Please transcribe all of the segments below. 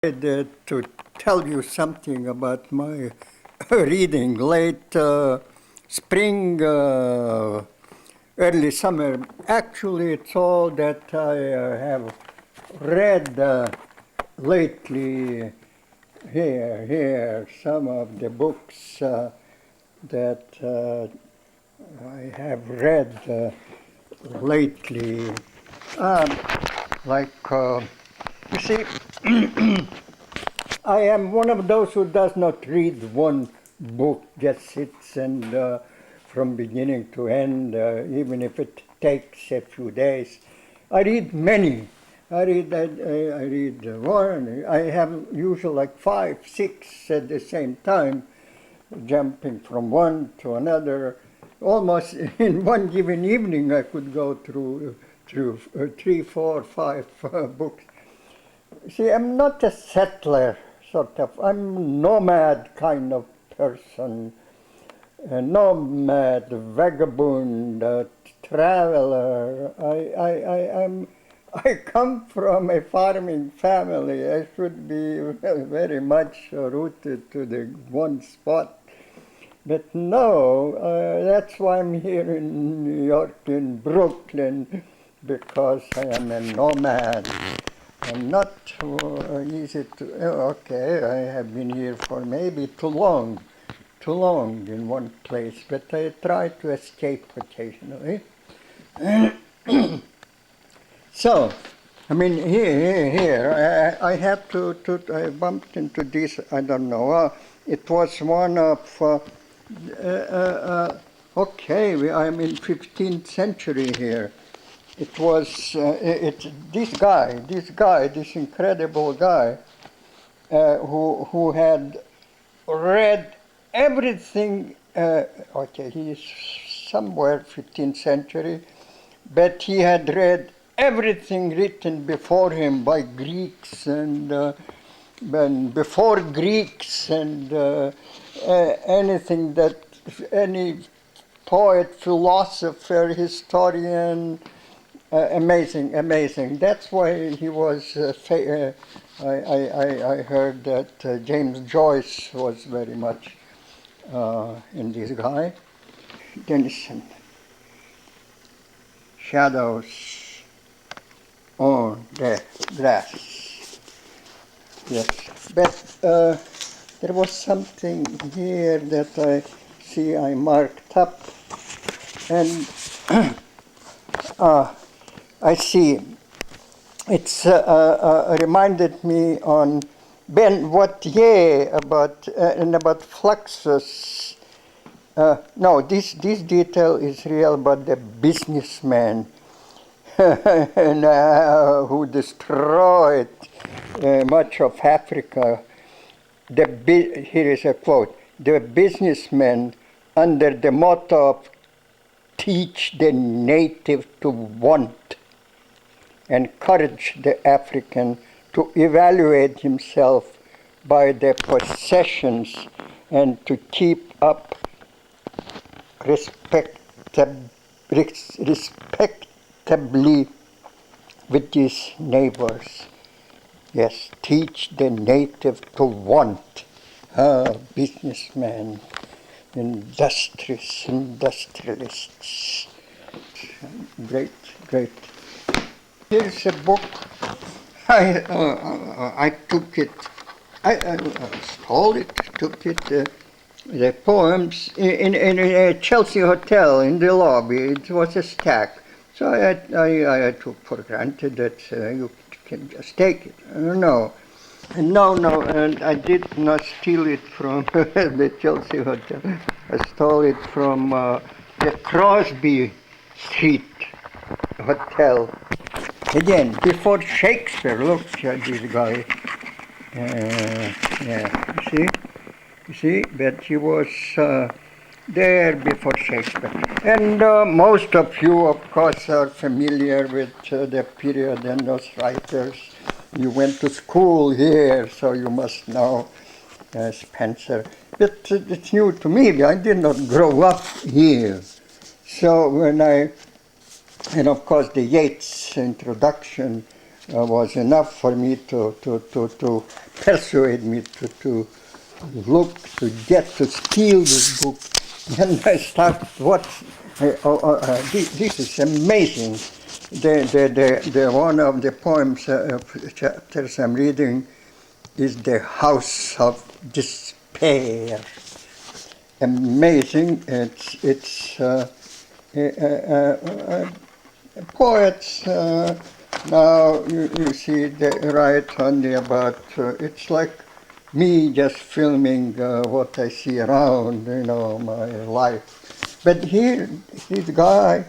To tell you something about my reading late spring, early summer. Actually, it's all that I have read lately. Here, some of the books that I have read lately. Um, you see, I am one of those who does not read one book, just sits and from beginning to end, even if it takes a few days. I read many. I read one. I have usually like five, six at the same time, jumping from one to another. Almost in one given evening, I could go through three, four, five books. See, I'm not a settler, sort of. I'm a nomad kind of person, a nomad, vagabond, traveler. I come from a farming family. I should be very much rooted to the one spot. But no, that's why I'm here in New York, in Brooklyn, because I am a nomad. I'm not easy to, okay, I have been here for maybe too long in one place, but I try to escape occasionally. So, I mean, here, I have I bumped into this, I don't know, it was one of, I'm in 15th century here. It was this incredible guy, who had read everything. He is somewhere 15th century, but he had read everything written before him by Greeks and before Greeks and anything that any poet, philosopher, historian. Amazing. That's why he was. I heard that James Joyce was very much in this guy. Denison. Shadows on the grass. Yes, but there was something here that I see I marked up, and. I see. It's reminded me on Ben Wattier about Fluxus. No, this detail is real about the businessman and, who destroyed much of Africa. Here is a quote: "The businessman, under the motto of teach the native to want, encourage the African to evaluate himself by their possessions and to keep up respectably with his neighbors." Yes, teach the native to want. Businessman. Industrialists. Great. Here's a book. I took it. I stole it. Took it. The poems in a Chelsea hotel in the lobby. It was a stack. So I took for granted that you can just take it. No, and I did not steal it from the Chelsea Hotel. I stole it from the Crosby Street Hotel. Again, before Shakespeare. Look at this guy. You see, but he was there before Shakespeare. And most of you, of course, are familiar with the period and those writers. You went to school here, so you must know Spencer. But it's new to me. I did not grow up here. So and of course the Yeats introduction was enough for me to persuade me to look, to get, to steal this book. And I started, this is amazing. The one of the poems, chapters I'm reading is The House of Despair. Amazing. It's poets now you see they write only about it's like me just filming what I see around, my life. But here, this guy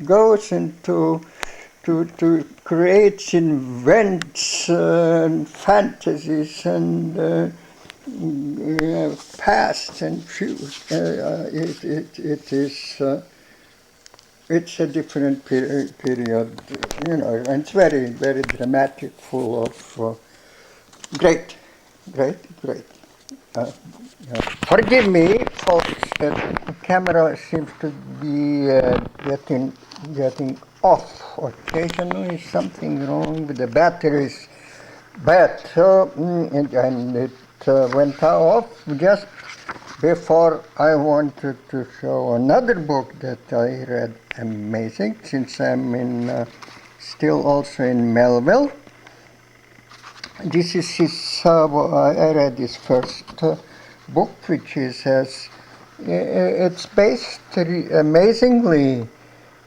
goes into to creates, invents fantasies and past and future. It is. It's a different period, and it's very, very dramatic, full of great. Forgive me, folks, that the camera seems to be getting off. Occasionally, something wrong with the batteries, but and it went off just before I wanted to show another book that I read, amazing, since I'm still also in Melville. This is his, I read his first book, which is it's based amazingly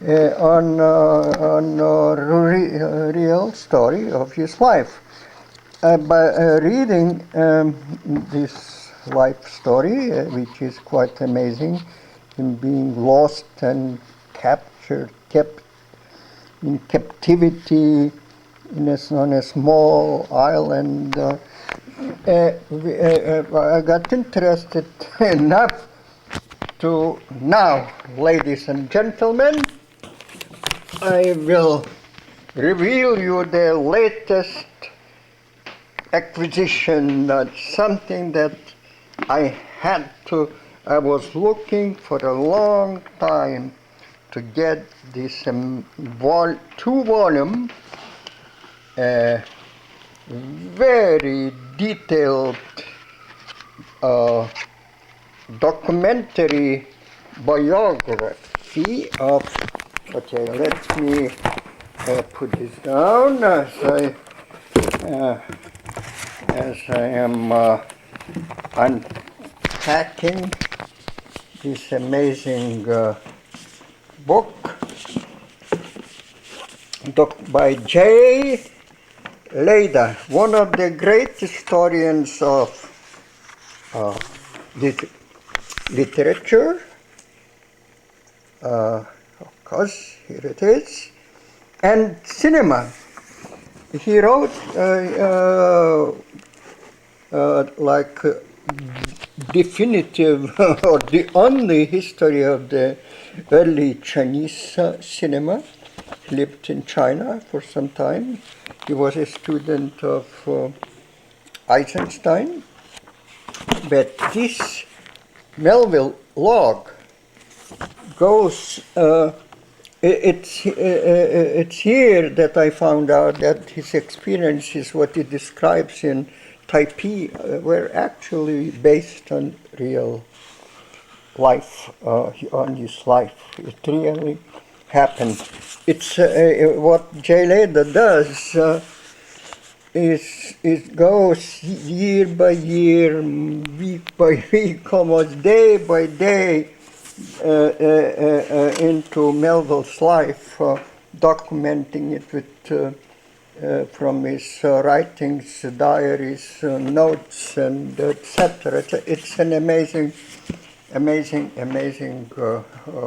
on a real story of his life. By reading this life story, which is quite amazing, in being lost and captured, kept in captivity on a small island. I got interested enough to now, ladies and gentlemen, I will reveal you the latest acquisition, something that I was looking for a long time to get this 2-volume, very detailed documentary biography of, okay, let me put this down as I am unpacking this amazing book by J. Leda, one of the great historians of literature. Of course, here it is, and cinema. He wrote definitive or the only history of the early Chinese cinema. He lived in China for some time. He was a student of Eisenstein. But this Melville log goes, it's here that I found out that his experiences, what he describes in Taipei, were actually based on real life, on his life. It really happened. It's what J. Leda does is it goes year by year, week by week, almost day by day into Melville's life, documenting it with from his writings, diaries, notes, and etc. It's an amazing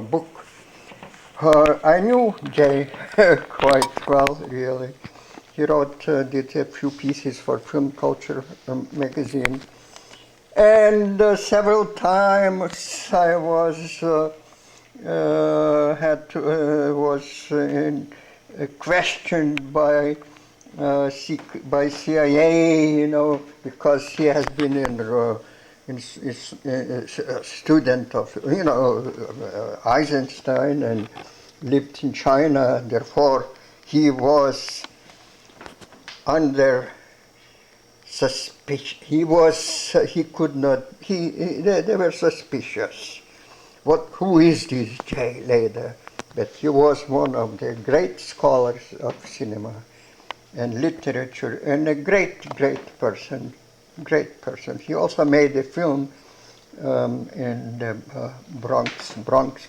book. I knew Jay quite well, really. He did a few pieces for Film Culture magazine, and several times I was questioned by CIA, because he has been a student of, Eisenstein and lived in China. Therefore, he was under suspicion. He could not, they were suspicious. Who is this J. Leder? But he was one of the great scholars of cinema and literature, and a great person. He also made a film in the Bronx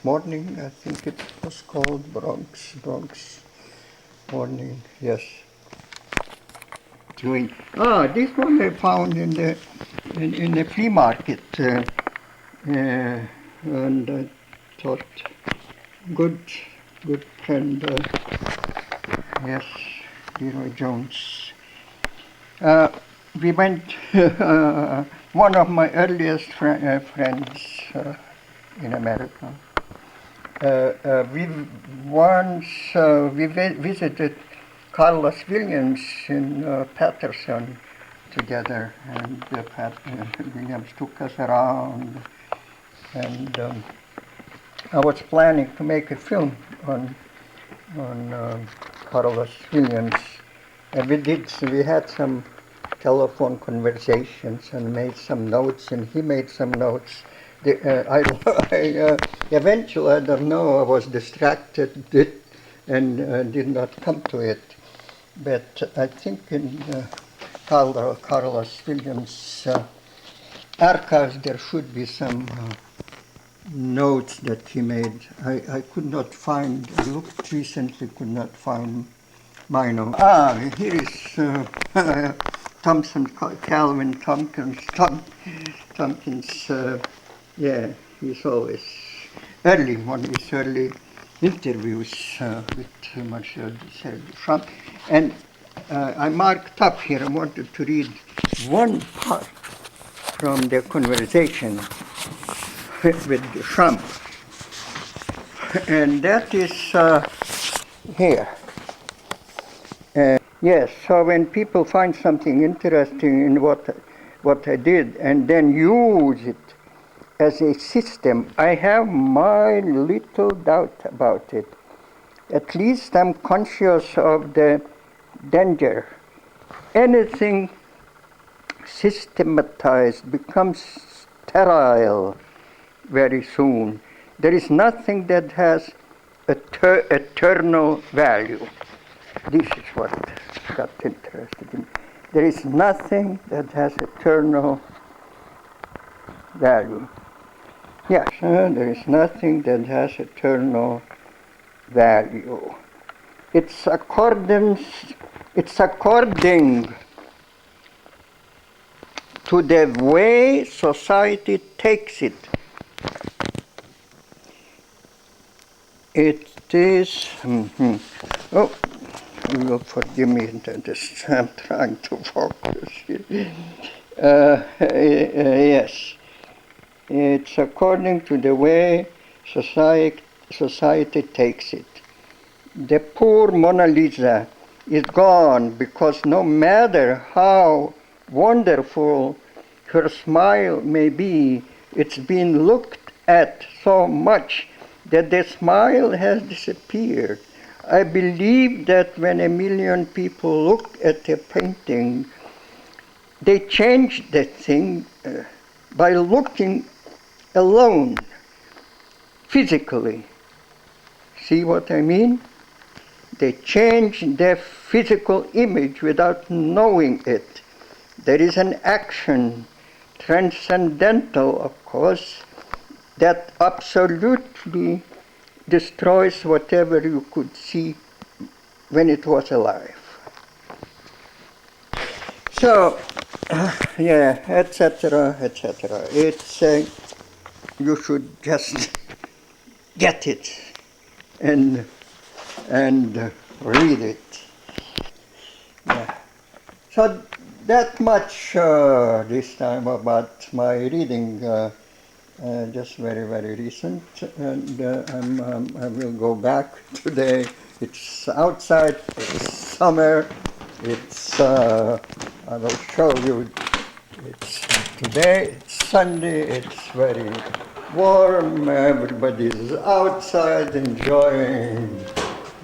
Morning, I think it was called Bronx Morning, yes. This one I found in the flea market, and I thought, good friend, yes, Leroy Jones. We went, one of my earliest friends in America. We visited Carlos Williams in Patterson together, and Williams took us around, and I was planning to make a film on Carlos Williams, and we had some telephone conversations and made some notes, and he made some notes. Eventually, I don't know, I was distracted and did not come to it. But I think in Carlos Williams' archives there should be some notes that he made. I could not find, I looked recently, could not find my note. Here is Calvin Tompkins, yeah, he's always early, one of his early interviews with Marshal Duchamp. And I marked up here, I wanted to read one part from the conversation with Duchamp. And that is here. Yes, so when people find something interesting in what I did and then use it as a system, I have my little doubt about it. At least I'm conscious of the danger. Anything systematized becomes sterile very soon. There is nothing that has eternal value. This is what got interested in. There is nothing that has eternal value. Yes, there is nothing that has eternal value. It's according to the way society takes it. It is, oh, you will forgive me, I'm trying to focus here. Yes, it's according to the way society takes it. The poor Mona Lisa is gone because no matter how wonderful her smile may be, it's been looked at so much that the smile has disappeared. I believe that when 1 million people look at a painting, they change the thing by looking alone, physically. See what I mean? They change their physical image without knowing it. There is an action, transcendental, of course, that absolutely destroys whatever you could see when it was alive. So, yeah, etc., etc. It's you should just get it and read it. Yeah. So that much this time about my reading. Just very recent, and I will go back today. It's outside, it's summer, it's, I will show you, it's today, it's Sunday, it's very warm, everybody is outside enjoying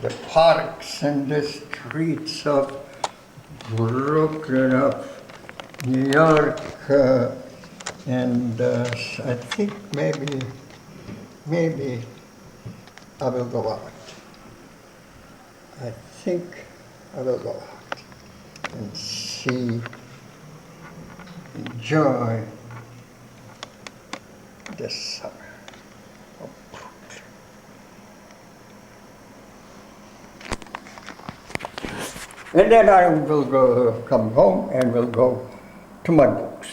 the parks and the streets of Brooklyn of New York, and I think maybe I will go out. I think I will go out and see, enjoy the summer. And then I will go, come home and will go to my books.